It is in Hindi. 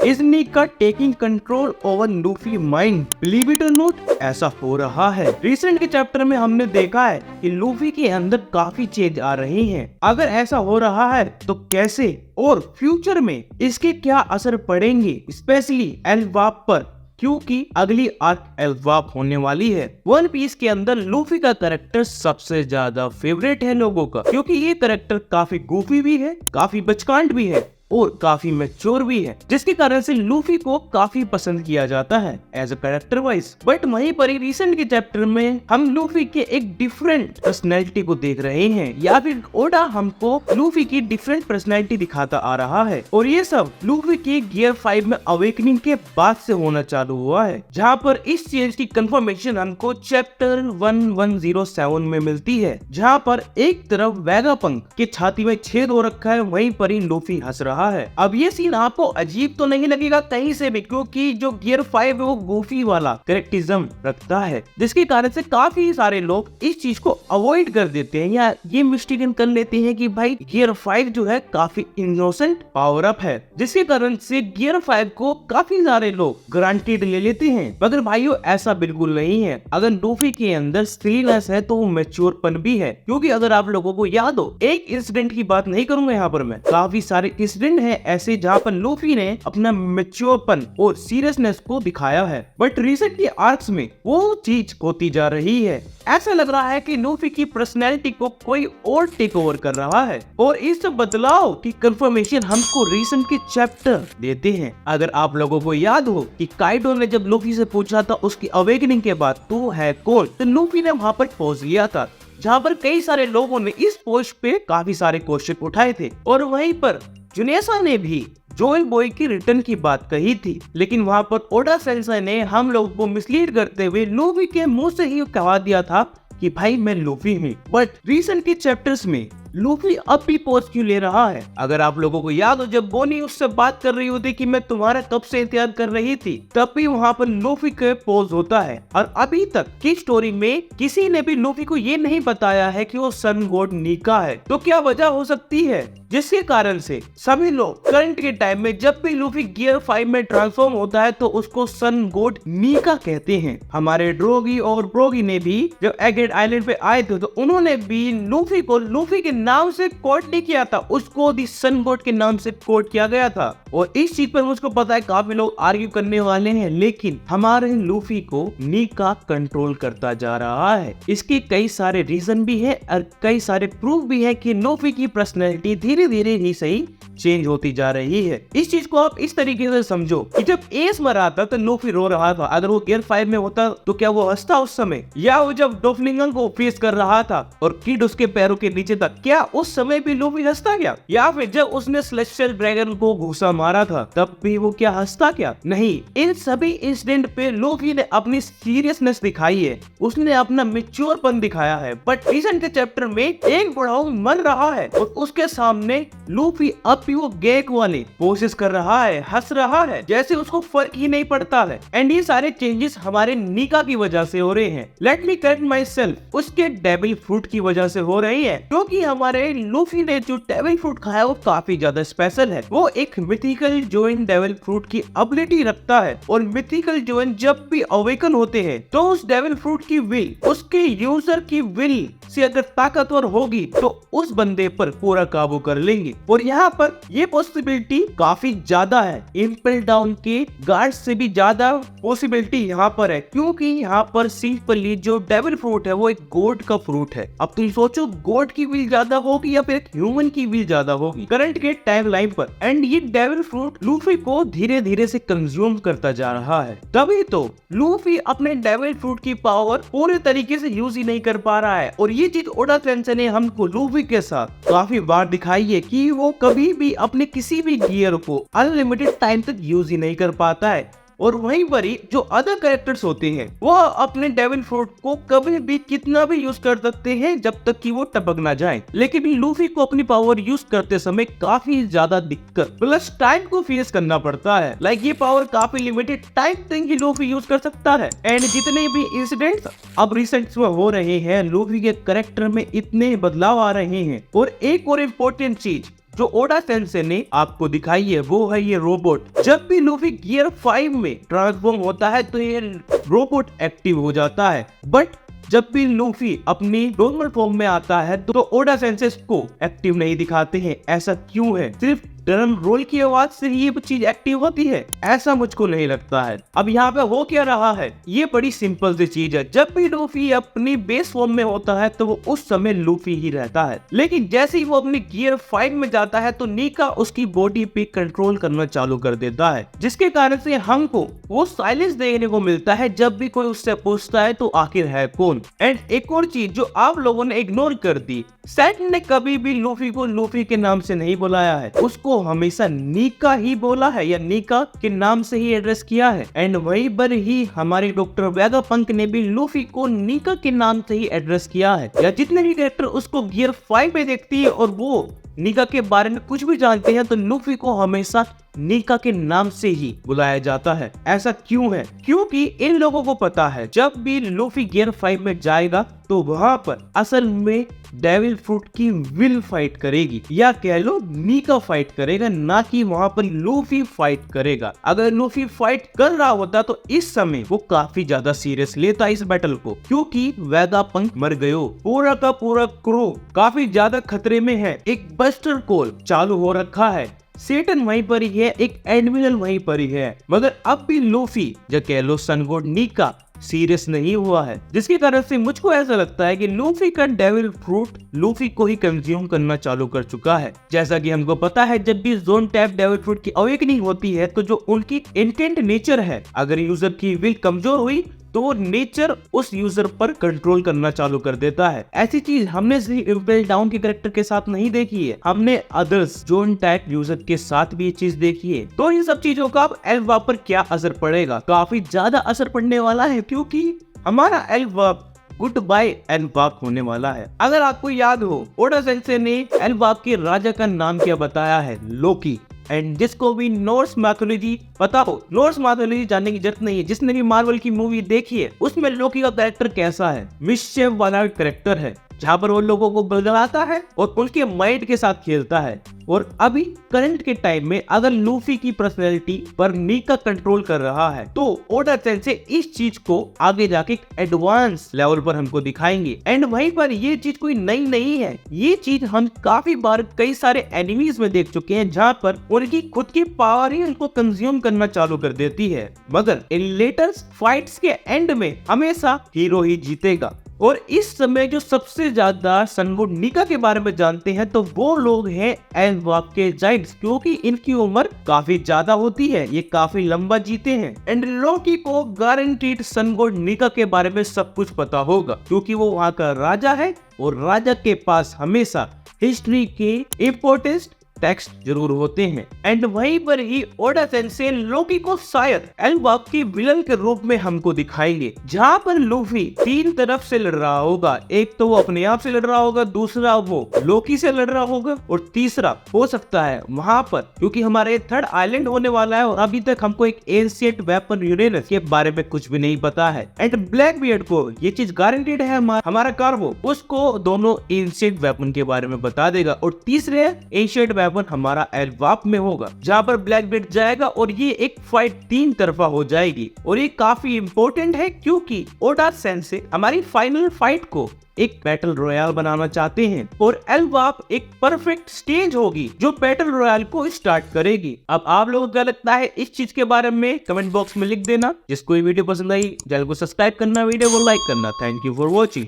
Is Nika taking control over Luffy mind? Believe it or not, ऐसा हो रहा है। रिसेंट के चैप्टर में हमने देखा है कि लूफी के अंदर काफी चेंज आ रहे हैं। अगर ऐसा हो रहा है तो कैसे, और फ्यूचर में इसके क्या असर पड़ेंगे, स्पेशली एल्बाब पर, क्योंकि अगली आर्क एल्बाब होने वाली है। वन पीस के अंदर लूफी का कैरेक्टर सबसे ज्यादा फेवरेट है लोगों का, क्योंकि ये कैरेक्टर काफी गूफी भी है, काफी बचकांड भी है और काफी मैच्योर भी है, जिसके कारण से लूफी को काफी पसंद किया जाता है as a character wise. But वहीं पर ही रिसेंट के चैप्टर में हम लूफी के एक डिफरेंट पर्सनैलिटी को देख रहे हैं, या फिर ओडा हमको लूफी की डिफरेंट पर्सनैलिटी दिखाता आ रहा है। और ये सब लूफी के गियर 5 में अवेकनिंग के बाद से होना चालू हुआ है, जहाँ पर इस चेंज की कंफर्मेशन हमको चैप्टर 1107 में मिलती है, जहाँ पर एक तरफ वेगापंक के छाती में छेद हो रखा है, वहीं पर ही लूफी हंस रहा है। अब ये सीन आपको अजीब तो नहीं लगेगा कहीं से भी, क्योंकि जो गियर 5 है वो गोफी वाला कैरेक्टरिज्म रखता है, जिसके कारण से काफी सारे लोग इस चीज को अवॉइड कर देते हैं या ये मिस्टेकन कर लेते हैं कि भाई गियर 5 जो है काफी इनोसेंट पावर अप है, जिसके कारण से गियर 5 को काफी सारे लोग ग्रांटेड ले लेते हैं। मगर भाइयों ऐसा बिल्कुल नहीं है। अगर लूफी के अंदर स्टिलनेस है तो वो मैच्योरपन भी है, क्योंकि अगर आप लोगों को याद हो, एक इंसिडेंट की बात नहीं करूंगा यहाँ पर मैं, काफी सारे इंसिडेंट है ऐसे जहाँ पर लूफी ने अपना मैच्योरपन और सीरियसनेस को दिखाया है। बट रिसेंट के आर्क्स में वो चीज होती जा रही है। ऐसा लग रहा है कि लूफी की पर्सनैलिटी को कोई और टेक ओवर कर रहा है, और इस बदलाव की कंफर्मेशन हमको रिसेंट के चैप्टर देते हैं। अगर आप लोगों को याद हो कि काइडो ने जब लूफी से पूछा था उसकी अवेकनिंग के बाद तू है कौन, तो लूफी ने वहाँ पर पोज लिया था, जहाँ पर कई सारे लोगों ने इस पोस्ट पे काफी सारे क्वेश्चन उठाए थे। और वहीं पर जुनेसा ने भी जोएल बॉय की रिटर्न की बात कही थी, लेकिन वहां पर ओडा सेंसेई ने हम लोगों को मिसलीड करते हुए लूफी के मुंह से ही कहा दिया था कि भाई मैं लूफी हूँ। बट रिसेंट के चैप्टर्स में लूफी अब भी पोज क्यों ले रहा है? अगर आप लोगों को याद हो, जब बोनी उससे बात कर रही होती कि मैं तुम्हारा कब से इंतजार कर रही थी, तब भी वहाँ पर लूफी का पोज होता है। और अभी तक की स्टोरी में किसी ने भी लूफी को ये नहीं बताया है कि वो सन गॉड नीका है। तो क्या वजह हो सकती है जिसके कारण से सभी लोग करंट के टाइम में जब भी लूफी गियर 5 में ट्रांसफॉर्म होता है तो उसको सन गॉड नीका कहते हैं? हमारे ड्रोगी और ब्रोगी ने भी जब एगेट आइलैंड पे आए थे तो उन्होंने भी लूफी को लूफी के नाम से कोड नहीं किया था, उसको दी सन गॉड के नाम से कोड किया गया था। और इस चीज पर मुझको पता है काफी लोग आर्ग्यू करने वाले हैं, लेकिन हमारे लूफी को नीका कंट्रोल करता जा रहा है। इसके कई सारे रीजन भी है और कई सारे प्रूफ भी है कि लूफी की पर्सनैलिटी धीरे धीरे ही सही चेंज होती जा रही है। इस चीज को आप इस तरीके से समझो कि जब एस मरा था तो लूफी रो रहा था, अगर वो गियर 5 में होता तो क्या वो हंसता उस समय? या वो जब डोफलिंगन को फेस कर रहा था और किड उसके पैरों के नीचे था, क्या उस समय भी लूफी हंसता क्या? या फिर जब उसने सेलेस्टियल ड्रैगन को घुसा मारा था तब भी वो क्या हंसता क्या? नहीं। इन सभी इंसिडेंट पे लूफी ने अपनी सीरियसनेस दिखाई है, उसने अपना मैच्योरपन दिखाया है। बट रिसेंट के चैप्टर में एक बुढ़ाऊ मर रहा है और उसके सामने लूफी अब भी वो गैग वाली कोशिश कर रहा है, हंस रहा है, जैसे उसको फर्क ही नहीं पड़ता है। एंड ये सारे चेंजेस हमारे नीका की वजह से हो रहे हैं। Let me correct my self, उसके डेविल फ्रूट की वजह से हो रही है, क्योंकि हमारे लूफी ने जो डेविल फ्रूट खाया वो काफी ज्यादा स्पेशल है। वो एक मिथिकल जोइन डेविल फ्रूट की एबिलिटी रखता है, और मिथिकल जोइन जब भी अवेकन होते हैं तो उस डेविल फ्रूट की विल उसके यूजर की विल से अगर ताकतवर होगी तो उस बंदे पर पूरा काबू कर लेंगे। और यहाँ पर ये पॉसिबिलिटी काफी ज्यादा है, इम्पेल डाउन के गार्ड से भी ज्यादा पॉसिबिलिटी यहाँ पर है, क्योंकि यहाँ पर सिंपली जो डेविल फ्रूट है वो एक गॉड का फ्रूट है। अब तुम सोचो गॉड की विल ज्यादा होगी या फिर ह्यूमन की विल ज्यादा होगी करंट के टाइम लाइन पर। एंड ये डेविल फ्रूट लूफी को धीरे धीरे से कंज्यूम करता जा रहा है, तभी तो लूफी अपने डेविल फ्रूट की पावर पूरे तरीके से यूज ही नहीं कर पा रहा है। और ये चीज ओडा सेंसेई ने हमको लूफी के साथ काफी बार दिखाई है कि वो कभी भी अपने किसी भी गियर को अनलिमिटेड टाइम तक यूज ही नहीं कर पाता है। और वहीं पर ही जो अदर कैरेक्टर्स होते हैं वो अपने डेविल फ्रूट को कभी भी कितना भी यूज कर सकते हैं जब तक कि वो टपक ना जाए, लेकिन लूफी को अपनी पावर यूज करते समय काफी ज्यादा दिक्कत प्लस टाइम को फेस करना पड़ता है। लाइक ये पावर काफी लिमिटेड टाइम तक ही लूफी यूज कर सकता है। एंड जितने भी इंसिडेंट्स अब रिसेंट में हो रहे हैं, लूफी के कैरेक्टर में इतने बदलाव आ रहे हैं। और एक और इम्पोर्टेंट चीज जो ओडा सेंसे ने आपको दिखाई है वो है ये रोबोट। जब भी लूफी गियर 5 में ट्रांसफॉर्म होता है तो ये रोबोट एक्टिव हो जाता है, बट जब भी लूफी अपनी नॉर्मल फॉर्म में आता है तो ओडा सेंसेस को एक्टिव नहीं दिखाते हैं। ऐसा क्यों है? सिर्फ ड्रम रोल की आवाज से ही ये चीज एक्टिव होती है? ऐसा मुझको नहीं लगता है। अब यहाँ पे हो क्या रहा है, ये बड़ी सिंपल सी चीज है। जब भी लूफी अपनी बेस फॉर्म में होता है तो वो उस समय लूफी ही रहता है, लेकिन जैसे ही वो अपनी गियर 5 में जाता है तो नीका उसकी बॉडी पे कंट्रोल करना चालू कर देता है, जिसके कारण से हमको वो साइलेंस देखने को मिलता है जब भी कोई उससे पूछता है तो आखिर है कौन। एंड एक और चीज जो आप लोगों ने इग्नोर कर दी, सेट ने कभी भी लूफी को लूफी के नाम से नहीं बुलाया है, उसको हमेशा नीका ही बोला है या नीका के नाम से ही एड्रेस किया है। एंड वहीं पर ही हमारे डॉक्टर वेगापंक ने भी लूफी को नीका के नाम से ही एड्रेस किया है। या जितने भी कैरेक्टर उसको गियर 5 में देखती है और वो नीका के बारे में कुछ भी जानते हैं तो लूफी को हमेशा नीका के नाम से ही बुलाया जाता है। ऐसा क्यों है? क्योंकि इन लोगों को पता है जब भी लूफी गियर 5 में जाएगा तो वहां पर असल में डेविल फ्रूट की विल फाइट करेगी, या कह लो नीका फाइट करेगा, ना कि वहां पर लूफी फाइट करेगा। अगर लूफी फाइट कर रहा होता तो इस समय वो काफी ज्यादा सीरियस लेता इस बैटल को, क्योंकि वेगापंक मर गयो, पूरा का पूरा क्रू काफी ज्यादा खतरे में है। एक बस्टर कॉल चालू हो रखा है, सेटन वहीं पर ही है, एक एडमिरल वहीं पर ही है, मगर अब भी लूफी या कह लो सन गॉड नीका सीरियस नहीं हुआ है, जिसकी कारण से मुझको ऐसा लगता है कि लूफी का डेविल फ्रूट लूफी को ही कंज्यूम करना चालू कर चुका है। जैसा कि हमको पता है जब भी जोन टैप डेविल फ्रूट की अवेकनिंग होती है तो जो उनकी इंटेंट नेचर है, अगर यूजर की विल कमजोर हुई तो वो नेचर उस यूजर पर कंट्रोल करना चालू कर देता है। ऐसी चीज हमने सिर्फ इम्पेल डाउन के कैरेक्टर के साथ नहीं देखी है, हमने अदर्स जोन टाइप यूजर के साथ भी ये चीज देखी है। तो इन सब चीजों का अब एल्वा पर क्या असर पड़ेगा? काफी ज्यादा असर पड़ने वाला है, क्योंकि हमारा एल्वा गुड बाय एल्वाक होने वाला है। अगर आपको याद हो, ओडा सेंसे ने एल्वाक के राजा का नाम क्या बताया है? लोकी। एंड जिसको भी नॉर्स मैथोलॉजी पता हो, नॉर्स मैथोलॉजी जानने की जरूरत नहीं है, जिसने भी मार्वल की मूवी देखी है उसमें लोकी का कैरेक्टर कैसा है? मिस्चेफ वाला कैरेक्टर है, जहाँ पर वो लोगों को बदलाता है और उनके माइंड के साथ खेलता है। और अभी करंट के टाइम में अगर लूफी की पर्सनैलिटी पर नीका कंट्रोल कर रहा है तो ओडा सेंसे इस चीज को आगे जाके एडवांस लेवल पर हमको दिखाएंगे। एंड वहीं पर ये चीज कोई नई नहीं है, ये चीज हम काफी बार कई सारे एनिमीज में देख चुके हैं, जहाँ पर उनकी खुद की पावर ही उनको कंज्यूम करना चालू कर देती है, मगर इन लेटेस्ट फाइट्स के एंड में हमेशा हीरो ही जीतेगा। और इस समय जो सबसे ज्यादा सन गॉड नीका के बारे में जानते हैं तो वो लोग हैं एल्वाक के जाइंट्स, क्योंकि इनकी उम्र काफी ज्यादा होती है, ये काफी लंबा जीते हैं। एंड लोकी को गारंटीड सन गॉड नीका के बारे में सब कुछ पता होगा, क्योंकि वो वहाँ का राजा है और राजा के पास हमेशा हिस्ट्री के इम्पोर्टेंट टेक्स्ट जरूर होते हैं। एंड वहीं पर ही ओडा सेंसे लोकी को शायद एल्वाक की विलन के रूप में हमको दिखाएंगे, जहाँ पर लूफी 3 तरफ से लड़ रहा होगा। एक तो वो अपने आप से लड़ रहा होगा, दूसरा वो लोकी से लड़ रहा होगा, और तीसरा हो सकता है वहाँ पर, क्योंकि हमारे थर्ड आइलैंड होने वाला है और अभी तक हमको एक एंशिएंट वेपन यूरेनस के बारे में कुछ भी नहीं पता है। एंड ब्लैक बियर्ड को ये चीज गारंटीड है, हमारा कार्वो उसको दोनों एंशिएंट वेपन के बारे में बता देगा, और तीसरे एंशिएंट वेपन हमारा एल्वाक में होगा, जहाँ पर ब्लैक बियर्ड जाएगा और ये एक फाइट 3 तरफा हो जाएगी। और ये काफी इंपॉर्टेंट है, क्योंकि ओडा सेंसे हमारी फाइनल फाइट को एक बैटल रॉयल बनाना चाहते हैं, और एल्वाक एक परफेक्ट स्टेज होगी जो बैटल रॉयल को स्टार्ट करेगी। अब आप लोगों को क्या लगता है इस चीज के बारे में? कमेंट बॉक्स में लिख देना। जिसको ये वीडियो पसंद आई, चैनल को सब्सक्राइब करना, वीडियो को लाइक करना। Thank you for watching.